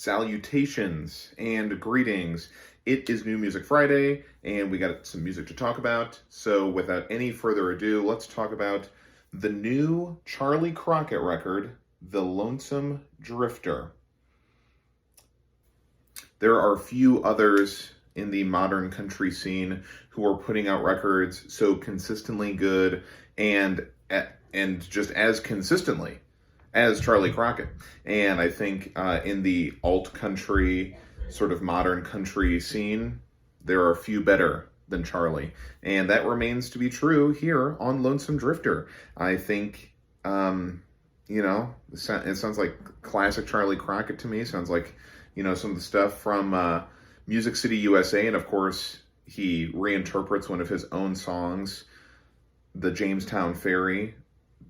Salutations and greetings. It is New Music Friday, and we got some music to talk about. So without any further ado, let's talk about the new Charlie Crockett record, The Lonesome Drifter. There are few others in the modern country scene who are putting out records so consistently good and just as consistently as Charlie Crockett. And I think in the alt country, sort of modern country scene, there are a few better than Charlie. And that remains to be true here on Lonesome Drifter. I think, it sounds like classic Charlie Crockett to me. It sounds like, some of the stuff from Music City, USA. And of course, he reinterprets one of his own songs, The Jamestown Ferry,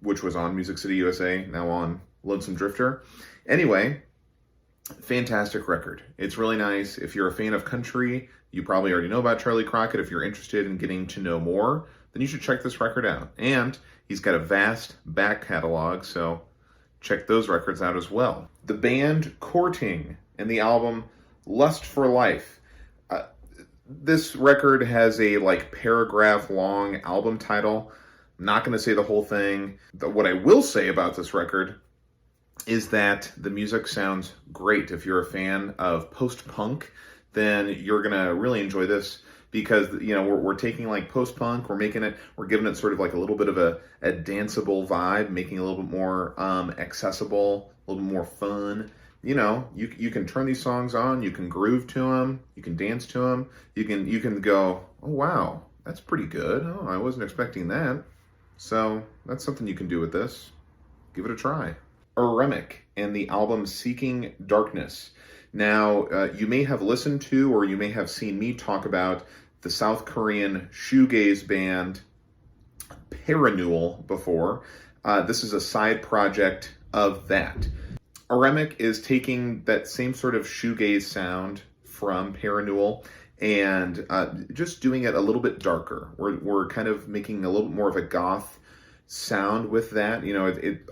which was on Music City, USA, now on Lonesome Drifter. Anyway, fantastic record. It's really nice. If you're a fan of country, you probably already know about Charlie Crockett. If you're interested in getting to know more, then you should check this record out. And he's got a vast back catalog, so check those records out as well. The band Courting and the album Lust for Life. This record has a paragraph long album title. I'm not going to say the whole thing. What I will say about this record is that the music sounds great. If you're a fan of post-punk, then you're going to really enjoy this because, we're taking post-punk, we're giving it sort of a little bit of a danceable vibe, making it a little bit more accessible, a little bit more fun. You can turn these songs on, you can groove to them, you can dance to them, you can go, oh wow, that's pretty good. Oh, I wasn't expecting that. So that's something you can do with this. Give it a try. Eremic and the album Seeking Darkness. Now, you may have listened to or you may have seen me talk about the South Korean shoegaze band Parannoul before. This is a side project of that. Eremic is taking that same sort of shoegaze sound from Parannoul and just doing it a little bit darker. We're kind of making a little bit more of a goth sound with that.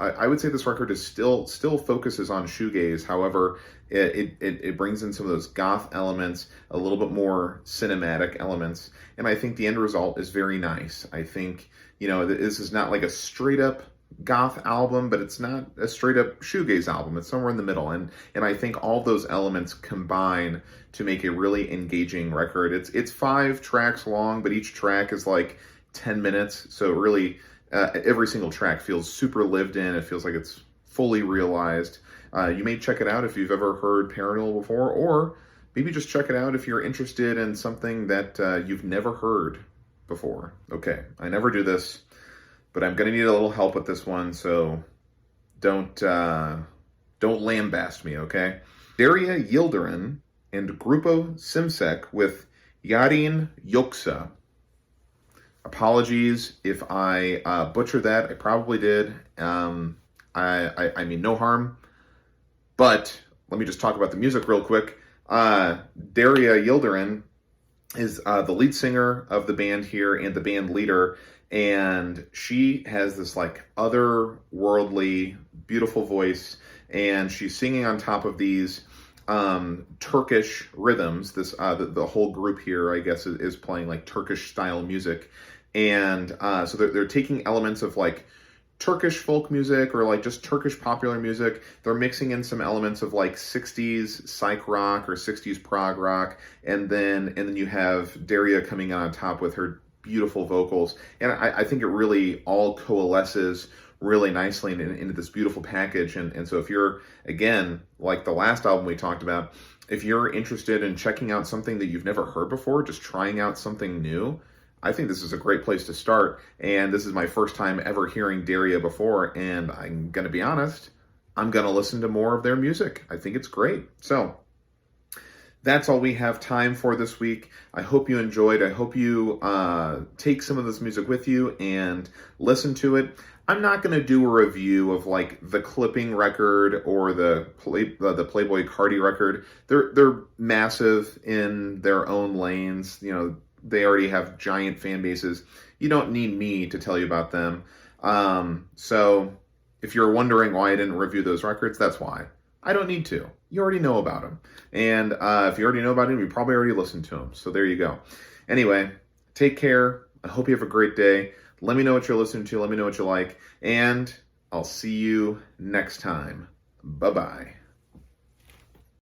I would say this record is still focuses on shoegaze. However, it brings in some of those goth elements, a little bit more cinematic elements, and I think the end result is very nice. I think this is not like a straight up goth album, but it's not a straight up shoegaze album. It's somewhere in the middle, and I think all those elements combine to make a really engaging record. It's 5 tracks long, but each track is 10 minutes, so really every single track feels super lived in. It feels like it's fully realized. You may check it out if you've ever heard Parannoul before, or maybe just check it out if you're interested in something that you've never heard before. Okay, I never do this, but I'm going to need a little help with this one, so don't lambast me, okay? Daria Yildirim and Grupo Simsek with Yarin Yoksa. Apologies if I butchered that. I probably did. I mean no harm. But let me just talk about the music real quick. Daria Yildirim is the lead singer of the band here and the band leader. And she has this otherworldly, beautiful voice, and she's singing on top of these Turkish rhythms. This the whole group here, I guess, is playing Turkish style music, and so they're taking elements of Turkish folk music or just Turkish popular music. They're mixing in some elements of 60s psych rock or 60s prog rock, and then you have Daria coming on top with her beautiful vocals, and I think it really all coalesces really nicely into this beautiful package. And so if you're, again, like the last album we talked about, if you're interested in checking out something that you've never heard before, just trying out something new, I think this is a great place to start. And this is my first time ever hearing Daria before, and I'm going to be honest, I'm going to listen to more of their music. I think it's great. So that's all we have time for this week. I hope you enjoyed. I hope you take some of this music with you and listen to it. I'm not going to do a review of the Clipping record or the Playboi Carti record. They're massive in their own lanes. They already have giant fan bases. You don't need me to tell you about them. So if you're wondering why I didn't review those records, that's why. I don't need to. you already know about him. And if you already know about him, you probably already listened to him. So there you go. Anyway, take care. I hope you have a great day. Let me know what you're listening to. Let me know what you like. And I'll see you next time. Bye-bye.